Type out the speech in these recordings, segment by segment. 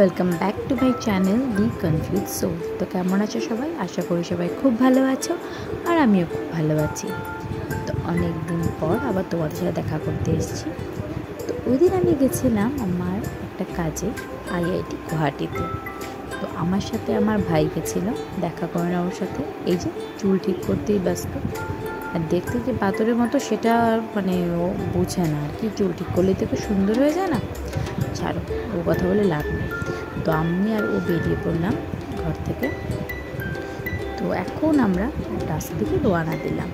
Welcome back to my channel the confuse soul. তো কেমন আছো সবাই? আশা করি সবাই খুব ভালো আছো, আর আমিও খুব ভালো আছি। তো অনেক দিন পর আবার তোমাদের সাথে দেখা করতে এসেছি। তো ওই দিন আমি গেছিলাম আমার একটা কাজে আইআইটি গুয়াহাটিতে। তো আমার সাথে আমার ভাই গেছিলো দেখা করে না, ওর সাথে এই যে চুল ঠিক করতেই ব্যস্ত। আর দেখতে যে পাথরের মতো সেটা মানে ও বোঝে না আর কি, চুল ঠিক করলেই তো সুন্দর হয়ে যায় না। ছাড়ো, ও কথা বলে লাভ নেই। তো আমি আর ও বেরিয়ে পড়লাম ঘর থেকে। তো এখন আমরা রাস্তা থেকে রওনা দিলাম।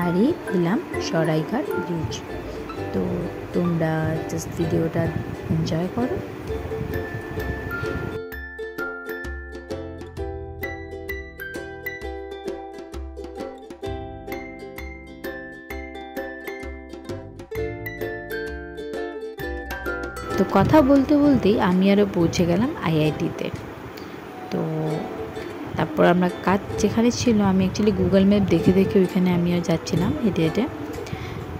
আর এই পেলাম সরাইঘাট ব্রিজ। তো তোমরা জাস্ট ভিডিওটা এনজয় করো। তো কথা বলতে বলতেই আমি আরও পৌঁছে গেলাম আইআইটিতে। তো তারপর আমরা কাজ যেখানে ছিল, আমি অ্যাকচুয়ালি গুগল ম্যাপ দেখে দেখে ওইখানে আমি আর যাচ্ছিলাম হেঁটে হেঁটে।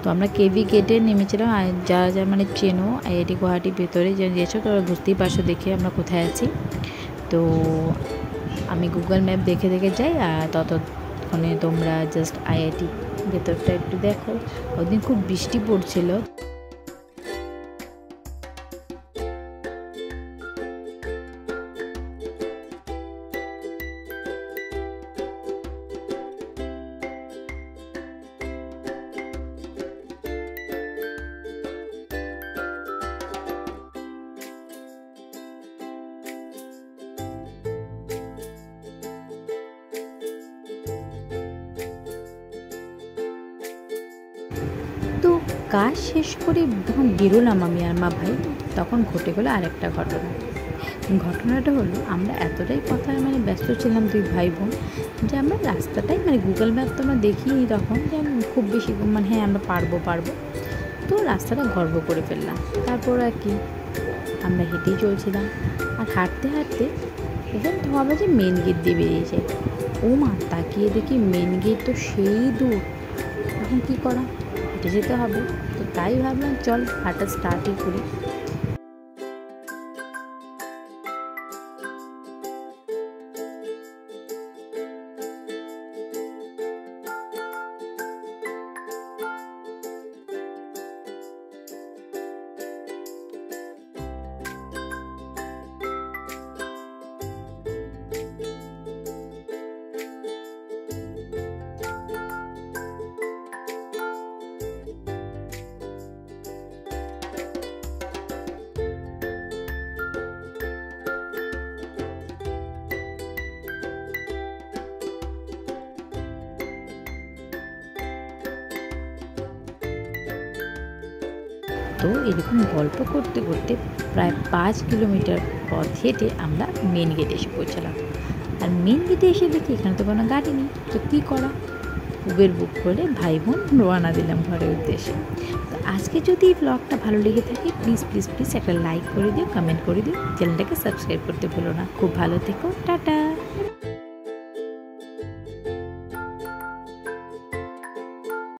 তো আমরা কেভি গেটে নেমেছিলাম। আর যারা যারা মানে চেনো আইআইটি গুয়াহাটির ভেতরে যে গেছো তোরা বুঝতেই পারছো দেখে আমরা কোথায় আছি। তো আমি গুগল ম্যাপ দেখে দেখে যাই, আর ততক্ষণে তোমরা জাস্ট আইআইটি ভেতরটা একটু দেখো। ওদিন খুব বৃষ্টি পড়ছিল। তো কাজ শেষ করে যখন বেরোলাম আমি আর মা ভাই, তখন ঘটে গেলো আরেকটা ঘটনাটা হলো আমরা এতটাই কথায় মানে ব্যস্ত ছিলাম দুই ভাই বোন, যে আমরা রাস্তাটাই মানে গুগল ম্যাপ তো আমরা দেখিনি তখন যে খুব বেশি মানে হ্যাঁ আমরা পারবো। তো রাস্তাটা গর্ব করে ফেললাম। তারপর আর কি আমরা হেঁটেই চলছিলাম, আর হাঁটতে হাঁটতে এখানে তো ভাবলাম যে মেন গেট দিয়ে বেরিয়ে যায়। ও মা, তাকিয়ে দেখি মেন গেট তো সেই দূর। এখন কী করা, হেঁটে যেতে হবে। তো তাই ভাবলাম চল হাঁটা স্টার্টই করি। তো এরকম গল্প করতে করতে প্রায় 5 কিলোমিটার পথ হেঁটে আমরা মেন গেটে এসে পৌঁছালাম। আর মেন গেটে এসে দেখি এখানে তো কোনো গাড়ি নেই। তো কী করা, উবের বুক করে ভাই বোন রওনা দিলাম ঘরের উদ্দেশ্যে। তো আজকে যদি এই ব্লগটা ভালো লেগে থাকে প্লিজ একটা লাইক করে দিও, কমেন্ট করে দিও, চ্যানেলটাকে সাবস্ক্রাইব করতে ভুলো না। খুব ভালো থেকো, টাটা।